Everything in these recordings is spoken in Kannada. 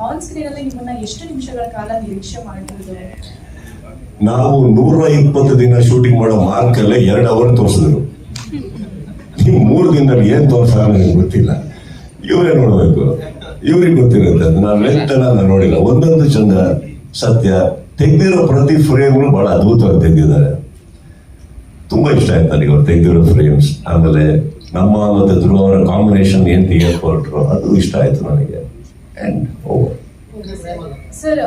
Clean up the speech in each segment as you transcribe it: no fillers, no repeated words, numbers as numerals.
ಆನ್ ಸ್ಕ್ರೀನ್ ಅಲ್ಲಿ ನಿಮ್ಮನ್ನ ಎಷ್ಟು ನಿಮಿಷಗಳ ಕಾಲ ನಿರೀಕ್ಷೆ ಮಾಡಿದ್ರು? ನಾವು 120 ದಿನ ಶೂಟಿಂಗ್ ಮಾಡೋ ಮಾರ್ಕಲ್ಲೇ 2 ಅವರ್ ತೋರಿಸಿದ್ರು. ನೀವು 3 ದಿನದಲ್ಲಿ ಏನ್ ತೋರ್ಸ ನನಗೆ ಗೊತ್ತಿಲ್ಲ, ಇವರೇ ನೋಡ್ಬೇಕು, ಇವ್ರಿಗೆ ಗೊತ್ತಿರುತ್ತೆ. ನಾನು ಲೆಂತನ ನಾನು ನೋಡಿಲ್ಲ. ಒಂದೊಂದು ಚಂದ ಸತ್ಯ. ತೆಗ್ದಿರೋ ಪ್ರತಿ ಫ್ರೇಮ್ನು ಬಹಳ ಅದ್ಭುತವಾಗಿ ತೆಗೆದಿದ್ದಾರೆ. ತುಂಬಾ ಇಷ್ಟ ಆಯ್ತು ನನಗೆ ಅವ್ರು ತೆಗ್ದಿರೋ ಫ್ರೇಮ್ಸ್. ಆಮೇಲೆ ನಮ್ಮ ಮತ್ತೆ ಧ್ರುವ ಅವರ ಕಾಂಬಿನೇಷನ್ ಏನ್ ತೆಗೆಯಕ್ ಹೊರಟ್ರು ಅದು ಇಷ್ಟ ಆಯ್ತು ನನಗೆ. And over. Sir,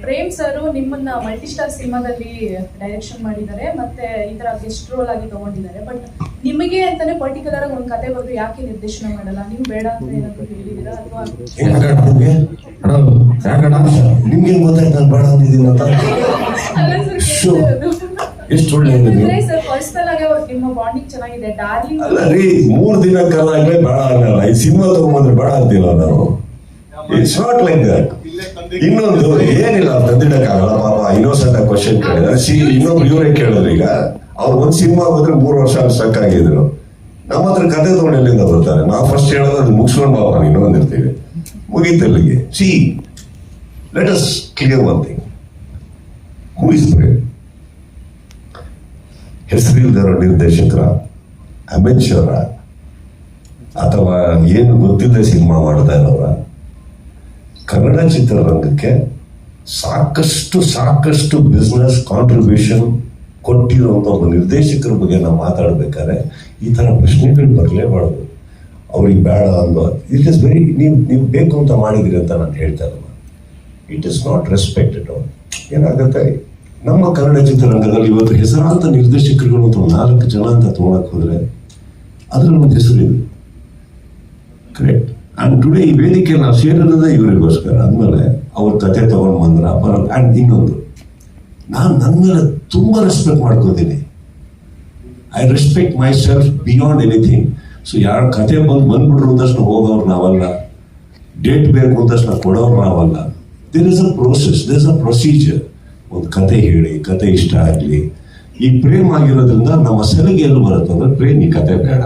Prem sir ನಿಮ್ಮನ್ನ ಮಲ್ಟಿಸ್ಟಾರ್ ಸಿನಿಮಾದಲ್ಲಿ ಡೈರೆಕ್ಷನ್ ಮಾಡಿದ್ದಾರೆ, ಮತ್ತೆ ಈ ತರ ಗೆಸ್ಟ್ ರೋಲ್ ಆಗಿ ತಗೊಂಡಿದ್ದಾರೆ. ಬಟ್ ನಿಮಗೆ ಅಂತಾನೆ ಪರ್ಟಿಕ್ಯುಲರ್ ಆಗಿ ಒಂದು ಕತೆ ಬರೆದು ಯಾಕೆ ನಿರ್ದೇಶನ ಮಾಡಲ್ಲ? ನೀವು ಬೇಡ ಅಂತ ಏನಾದ್ರು ಹೇಳಿದೀರಾ ಅಥವಾ ನಿಮ್ಗೆ ಗೊತ್ತಾಯ್ತು ನಾನು ಬೇಡ ಅಂದಿದ್ದೀನಿ ಅಂತ? ಎಷ್ಟು ಒಳ್ಳೆ ಸರ್, ಪರ್ಸನಲ್ ಆಗಿ ನಿಮ್ಮ ಬಾಂಡಿಂಗ್ ಚೆನ್ನಾಗಿದೆ, ಡಾರ್ಲಿಂಗ್. ಅಲ್ಲ ರೀ, 3 ದಿನ ಕಾಲಾಗ್ಲೇ ಬೇಡ ಅನ್ನಲ್ಲ. ಈ ಸಿನಿಮಾ ತಗೊಂಡ್ಬಂದ್ರೆ ಬೇಡ ಅಂತೀವ ನಾವು. It's not like that. ಇನ್ನೊಂದು ಏನಿಲ್ಲ, ತಂದಿಡಕ್ಕಾಗಲ್ಲ. ಪಾಪ ಇನ್ನೋಸೆಂಟ್ ಆಗಿ ಕ್ವಶನ್ ಕೇಳಿದ್ರೆ ಇನ್ನೊಬ್ರು ಇವರೇ ಕೇಳಿದ್ರು. ಈಗ ಅವ್ರು ಒಂದ್ ಸಿನಿಮಾ ಹೋದ್ರೆ 3 ವರ್ಷ ಸ್ಟಕ್ ಆಗಿದ್ರು. ನಮ್ಮ ಹತ್ರ ಕತೆ ತಗೊಂಡು ಎಲ್ಲಿಂದ ಬರ್ತಾರೆ? ನಾವು ಫಸ್ಟ್ ಹೇಳೋದು ಅದು ಮುಗಿಸ್ಕೊಂಡು ಬಾಪ ನೀನು ಅಂದಿರ್ತೀವಿ, ಮುಗೀತಲ್ಲಿಗೆ. Let us clear one thing. Who is Prem? ಹೆಸರಿಲ್ದಿರೋ ನಿರ್ದೇಶಕರ, ಅಮೆಚರ, ಅಥವಾ ಏನು ಗೊತ್ತಿಲ್ಲದೆ ಸಿನಿಮಾ ಮಾಡ್ತಾ ಇರೋರ? ಕನ್ನಡ ಚಿತ್ರರಂಗಕ್ಕೆ ಸಾಕಷ್ಟು ಬಿಸ್ನೆಸ್ ಕಾಂಟ್ರಿಬ್ಯೂಷನ್ ಕೊಟ್ಟಿರುವಂತ ಒಬ್ಬ ನಿರ್ದೇಶಕರ ಬಗ್ಗೆ ನಾವು ಮಾತಾಡ್ಬೇಕಾದ್ರೆ ಈ ತರ ಪ್ರಶ್ನೆಗಳು ಬರಲೇಬಾರ್ದು. ಅವ್ರಿಗೆ ಬೇಡ ಅನ್ನೋ, ಇಟ್ ಇಸ್ ವೆರಿ, ನೀವು ಬೇಕು ಅಂತ ಮಾಡಿದ್ರಿ ಅಂತ ನಾನು ಹೇಳ್ತಾ ಇಲ್ಲ. It is not respected. ಏನಾಗುತ್ತೆ, ನಮ್ಮ ಕನ್ನಡ ಚಿತ್ರರಂಗದಲ್ಲಿ ಇವತ್ತು ಹೆಸರಾಂತ ನಿರ್ದೇಶಕರುಗಳು ಅಥವಾ 4 ಜನ ಅಂತ ತಗೊಳಕ್ ಹೋದ್ರೆ ಅದ್ರಲ್ಲಿ ಒಂದು ಹೆಸರಿದೆ. ಕರೆಕ್ಟ್. ಅಂಡ್ ಟುಡೇ ಈ ವೇದಿಕೆ ನಾವು ಸೇರಿರೋದೇ ಇವರಿಗೋಸ್ಕರ. ಅಂದಮೇಲೆ ಅವ್ರ ಕತೆ ತಗೊಂಡು ಬಂದ್ರ ಬರೋದು. ಅಂಡ್ ಇನ್ನೊಂದು, ನಾನು ನನ್ನ ಮೇಲೆ ತುಂಬಾ ರೆಸ್ಪೆಕ್ಟ್ ಮಾಡ್ಕೋತೀನಿ. I respect my self beyond anything. So ಯಾರ ಕತೆ ಬಂದ್ಬಿಟ್ರು ಅಂತಷ್ಟು ಹೋಗೋರು ನಾವಲ್ಲ, ಡೇಟ್ ಬೇಕು ಅಂತಷ್ಟು ಕೊಡೋರು ನಾವಲ್ಲ. There is a process, there is a procedure. ಒಂದು ಕತೆ ಹೇಳಿ, ಕತೆ ಇಷ್ಟ ಆಗಲಿ. ಈ ಪ್ರೇಮ್ ಆಗಿರೋದ್ರಿಂದ ನಮ್ಮ ಸಲಿಗೆ ಎಲ್ಲಿ ಬರುತ್ತೆ ಅಂದ್ರೆ, ಪ್ರೇಮ್ ಈ ಕತೆ ಬೇಡ,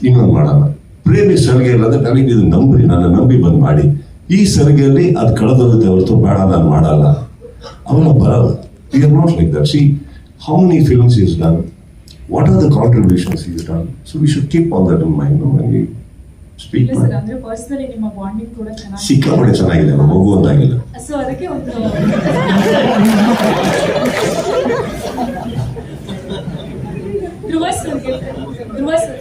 ಇನ್ನೊಂದು ಮಾಡೋಣ. ಪ್ರೇಮಿ ಸಲಿಗೆ ಇಲ್ಲ ಅಂದ್ರೆ ನನಗೆ ಇದು ನಂಬ್ರಿ, ನನ್ನ ನಂಬಿ ಬಂದು ಮಾಡಿ. ಈ ಸಲಿಗೆಯಲ್ಲಿ ಅದು ಕಳೆದೋಗುತ್ತೆ ಹೊರತು ಬೇಡ ನಾನು ಮಾಡಲ್ಲ, ಅವೆಲ್ಲ ಬರಲ್ಲ. We are not like that. C how many films is done, what are the contributions is done. So we should keep on that in mind when we speak. ಸಿಕ್ಕಾಪಟ್ಟೆ ಚೆನ್ನಾಗಿದೆ, ಮಗು ಒಂದಾಗಿಲ್ಲ. ಸೊ ಅದಕ್ಕೆ ಒಂದು ಧ್ರುವ ಸರ್